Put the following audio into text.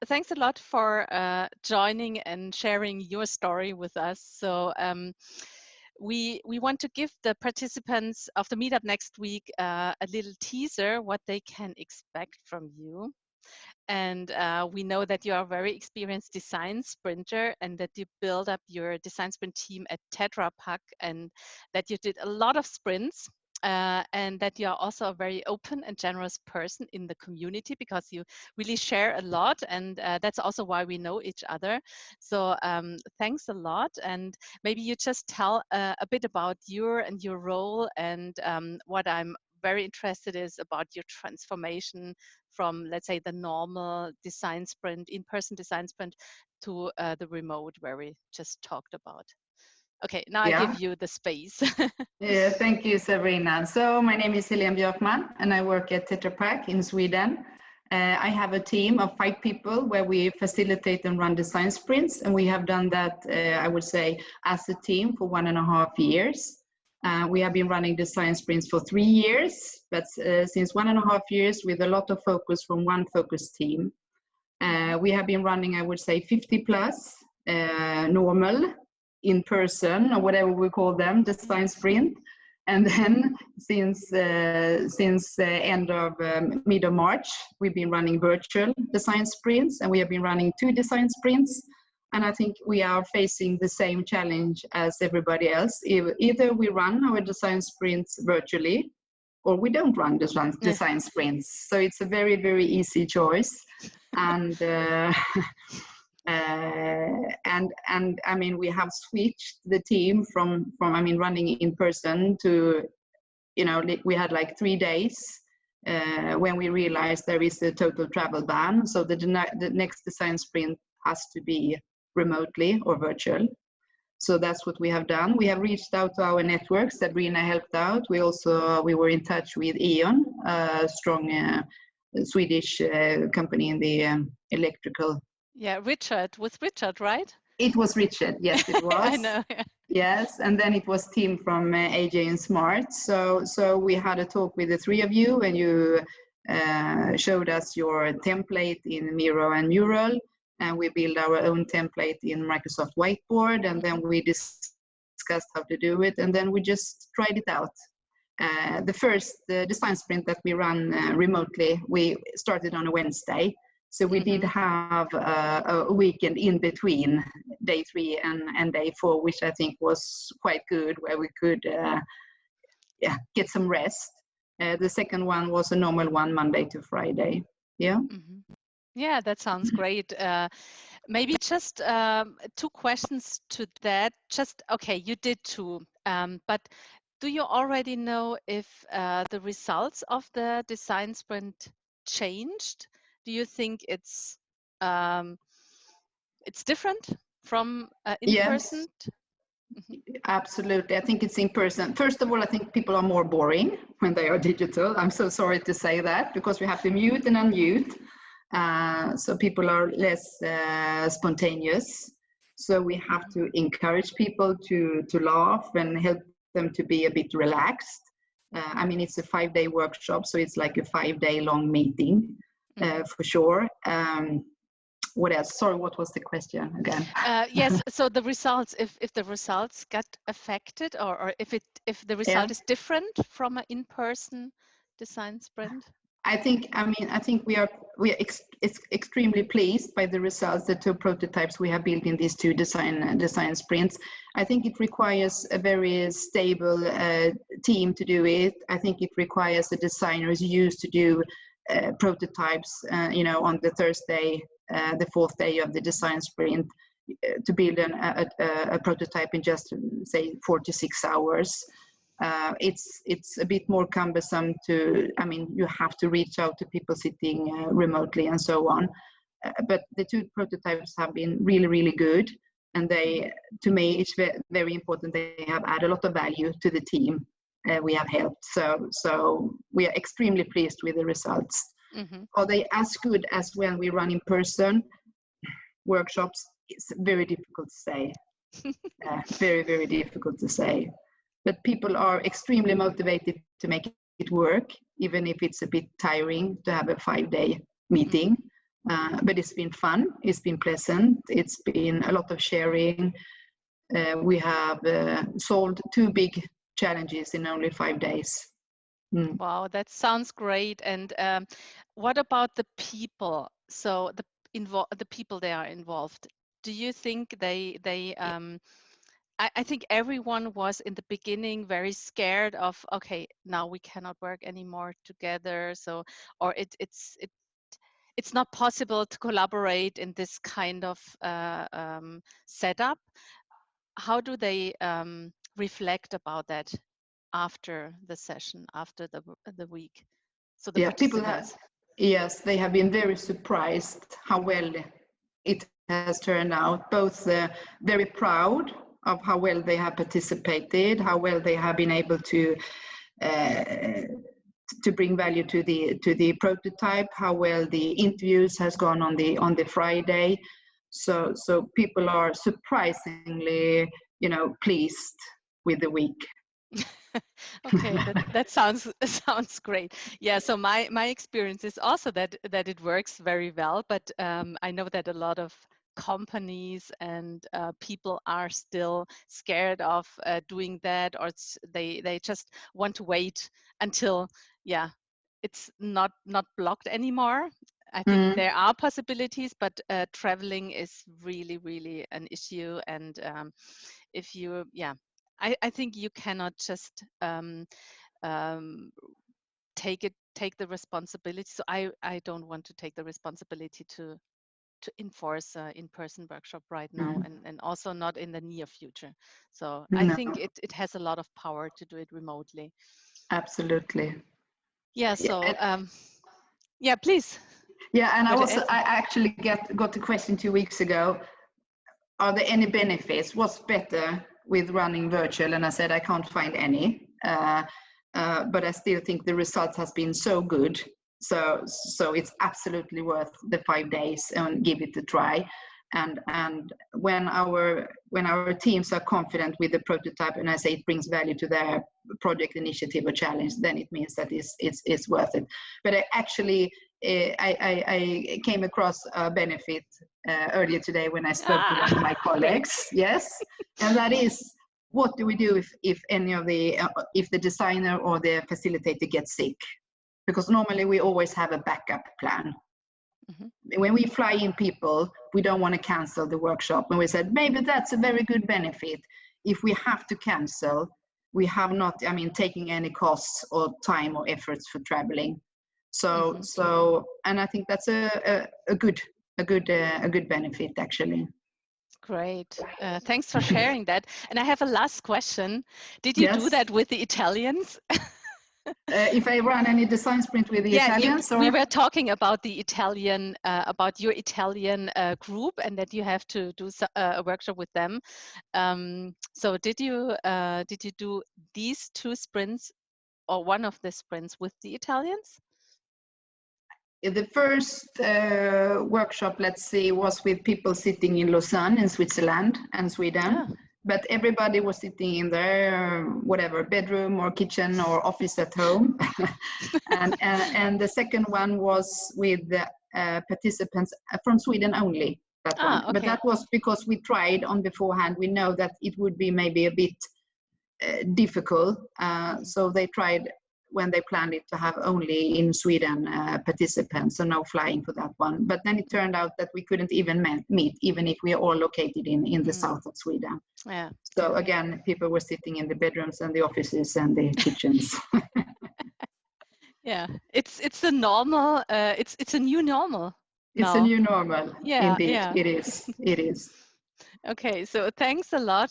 thanks a lot for joining and sharing your story with us. So we want to give the participants of the meetup next week a little teaser what they can expect from you. And we know that you are a very experienced design sprinter and that you build up your design sprint team at Tetra Pak and that you did a lot of sprints. And that you are also a very open and generous person in the community because you really share a lot, and that's also why we know each other. So thanks a lot, and maybe you just tell a bit about your role, and what I'm very interested is about your transformation from, let's say, the normal design sprint, in-person design sprint, to the remote where we just talked about. Okay, now I give you the space. Yeah, thank you, Sabrina. So my name is Helen Bjorkman, and I work at TetraPak in Sweden. I have a team of 5 people where we facilitate and run design sprints, and we have done that, I would say, as a team for 1.5 years. We have been running design sprints for 3 years, but since 1.5 years with a lot of focus from one focus team. We have been running, I would say, 50 plus normal, in person, or whatever we call them, design sprint. And then since end of mid of March, we've been running virtual design sprints, and we have been running 2 design sprints. And I think we are facing the same challenge as everybody else. Either we run our design sprints virtually, or we don't run design sprints. So it's a very, very easy choice. And and I mean, we have switched the team from I mean, running in person to, you know, we had like 3 days when we realized there is a total travel ban. So the next design sprint has to be remotely or virtual. So that's what we have done. We have reached out to our networks. Sabrina helped out. We were in touch with E.ON, a strong Swedish company in the electrical. Yeah, Richard, right? It was Richard, yes, it was. I know. Yeah. Yes, and then it was Tim from AJ and Smart. So we had a talk with the 3 of you, and you showed us your template in Miro and Mural, and we built our own template in Microsoft Whiteboard, and then we discussed how to do it, and then we just tried it out. The first design sprint that we ran remotely, we started on a Wednesday. So we did have a weekend in between day 3 and day 4, which I think was quite good, where we could get some rest. The second one was a normal one, Monday to Friday. Yeah. Yeah, that sounds great. Maybe just 2 questions to that. Just, okay, you did 2, but do you already know if the results of the design sprint changed? Do you think it's different from in person? Absolutely. I think it's in person. First of all, I think people are more boring when they are digital. I'm so sorry to say that, because we have to mute and unmute. So people are less spontaneous. So we have to encourage people to laugh and help them to be a bit relaxed. I mean, it's a 5-day workshop, so it's like a 5-day long meeting. For sure. What else? Sorry, what was the question again? Yes, so the results, if the results got affected, or if the result is different from an in-person design sprint? I think we are extremely pleased by the results, the 2 prototypes we have built in these 2 design sprints. I think it requires a very stable team to do it. I think it requires the designers used to do prototypes, you know, on the Thursday, the 4th day of the design sprint, to build a prototype in just, say, 4 to 6 hours. It's a bit more cumbersome to, I mean, you have to reach out to people sitting remotely and so on. But the 2 prototypes have been really, really good. And they, to me, it's very important. They have added a lot of value to the team. We have helped. So we are extremely pleased with the results. Are they as good as when we run in person workshops? It's very difficult to say. Very, very difficult to say. But people are extremely motivated to make it work, even if it's a bit tiring to have a 5-day meeting. But it's been fun, it's been pleasant, it's been a lot of sharing. We have solved 2 big challenges in only 5 days. Wow, that sounds great. And what about the people? So the people they are involved. Do you think I think everyone was in the beginning very scared of, okay, now we cannot work anymore together. So, or it's not possible to collaborate in this kind of setup. How do they reflect about that after the session, after the week? So the participants. Yes, they have been very surprised how well it has turned out. Both very proud of how well they have participated, how well they have been able to bring value to the prototype, how well the interviews has gone on the Friday. So people are surprisingly, pleased with the week. Okay, that sounds great. Yeah, so my experience is also that it works very well, but I know that a lot of companies and people are still scared of doing that, or they just want to wait until, yeah, it's not blocked anymore. I think there are possibilities, but traveling is really an issue. And if you, yeah, I think you cannot just take the responsibility. So I don't want to take the responsibility to enforce in-person workshop right now, and also not in the near future. So I think it has a lot of power to do it remotely. Absolutely. Yeah. So yeah, please. Yeah, and I actually got the question 2 weeks ago. Are there any benefits? What's better with running virtual? And I said I can't find any, but I still think the results has been so good. So it's absolutely worth the 5 days and give it a try. And when our teams are confident with the prototype, and I say it brings value to their project, initiative, or challenge, then it means that it's worth it. But I came across a benefit earlier today when I spoke to one of my colleagues. Yes, and that is, what do we do if any of if the designer or the facilitator gets sick? Because normally we always have a backup plan. When we fly in people, we don't want to cancel the workshop. And we said, maybe that's a very good benefit. If we have to cancel, we have not, taking any costs or time or efforts for traveling. So, and I think that's a good benefit, actually. Great. Thanks for sharing that. And I have a last question. Did you do that with the Italians? If I run any design sprint with the Italians? We were talking about the Italian, about your Italian group, and that you have to do a workshop with them. So did you do these 2 sprints, or one of the sprints, with the Italians? The first workshop, let's see, was with people sitting in Lausanne in Switzerland and Sweden. But everybody was sitting in their whatever bedroom or kitchen or office at home. and the second one was with the participants from Sweden only. That one. Okay. But that was because we tried on beforehand. We know that it would be maybe a bit difficult. So they tried, when they planned it, to have only in Sweden participants, so no flying for that one. But then it turned out that we couldn't even meet, even if we are all located in the south of Sweden. Yeah. So again, people were sitting in the bedrooms and the offices and the kitchens. Yeah, it's a normal. It's a new normal. It's a new normal. Yeah, indeed, yeah. It is. Okay, so thanks a lot